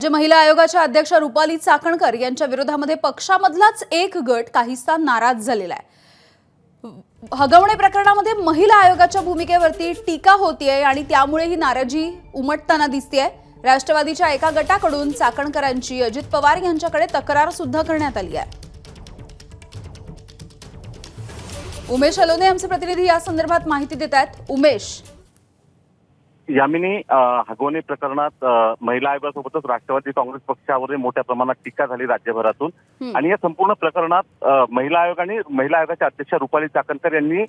जे महिला आयोगाच्या अध्यक्ष रुपाली चाकणकर यांच्या विरोधामध्ये पक्षामधलाच एक गट काहीसा नाराज झालेला आहे। हगवणे प्रकरणामध्ये महिला आयोगाच्या भूमिकेवरती टीका होतीये आणि त्यामुळे ही नाराजी उमटताना दिसतेय। राष्ट्रवादीच्या एका गटाकडून चाकणकरांची अजित पवार यांच्याकडे तक्रार सुद्धा करण्यात आली आहे। उमेश अलोने आमचे प्रतिनिधी या संदर्भात माहिती देत आहेत। उमेश, यामिनी, हगवणे प्रकरणात महिला आयोगासोबतच राष्ट्रवादी काँग्रेस पक्षावर मोठ्या प्रमाणात टीका झाली राज्यभरातून आणि या संपूर्ण प्रकरणात महिला आयोग आणि महिला आयोगाच्या अध्यक्ष रुपाली चाकणकर यांनी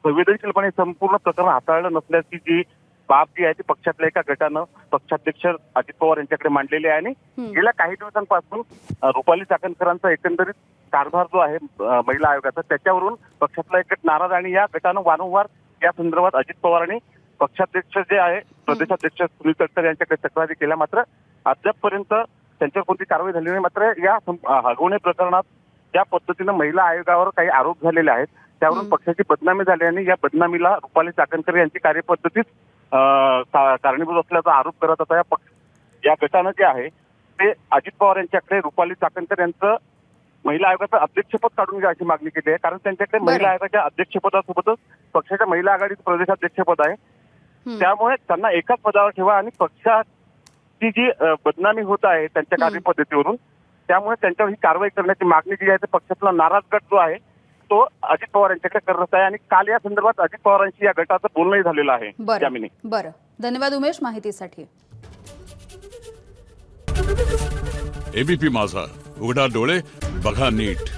संवेदनशीलपणे संपूर्ण प्रकरण हाताळलं नसल्याची जी बाब जी आहे ती पक्षातल्या एका गटानं पक्षाध्यक्ष अजित पवार यांच्याकडे मांडलेली आहे आणि गेल्या काही दिवसांपासून रुपाली चाकणकरांचा एकंदरीत कारभार जो आहे महिला आयोगाचा त्याच्यावरून पक्षातला एक गट नाराज आणि या गटानं वारंवार या संदर्भात अजित पवार आणि पक्षाध्यक्ष जे आहे प्रदेशाध्यक्ष सुनील तटकरे यांच्याकडे तक्रारी केल्या, मात्र अद्यापपर्यंत त्यांच्यावर कोणती कारवाई झाली नाही। मात्र या हगवणे प्रकरणात ज्या पद्धतीनं महिला आयोगावर काही आरोप झालेले आहेत त्यावरून पक्षाची बदनामी झाली आणि या बदनामीला रुपाली चाकणकर यांची कार्यपद्धतीच कारणीभूत असल्याचा आरोप करत होता या गटानं जे आहे ते अजित पवार यांच्याकडे रुपाली चाकणकर यांचं महिला आयोगाचं अध्यक्षपद काढून घ्या अशी मागणी केली आहे। कारण त्यांच्याकडे महिला आयोगाच्या अध्यक्षपदासोबतच पक्षाच्या महिला आघाडीचं प्रदेशाध्यक्षपद आहे, त्यामुळे त्यांना एकाच पदावर ठेवा आणि पक्षाची जी बदनामी होत आहे त्यांच्या कार्यपद्धतीवरून त्यामुळे त्यांच्यावर ही कारवाई करण्याची मागणी जी आहे ते पक्षातला नाराज गट जो आहे तो अजित पवार यांच्याकडे करत आहे आणि काल या संदर्भात अजित पवारांशी या गटाचं बोलणंही झालेलं आहे। बरं, धन्यवाद उमेश माहितीसाठी। एबीपी माझा, उघडा डोळे बघा नीट।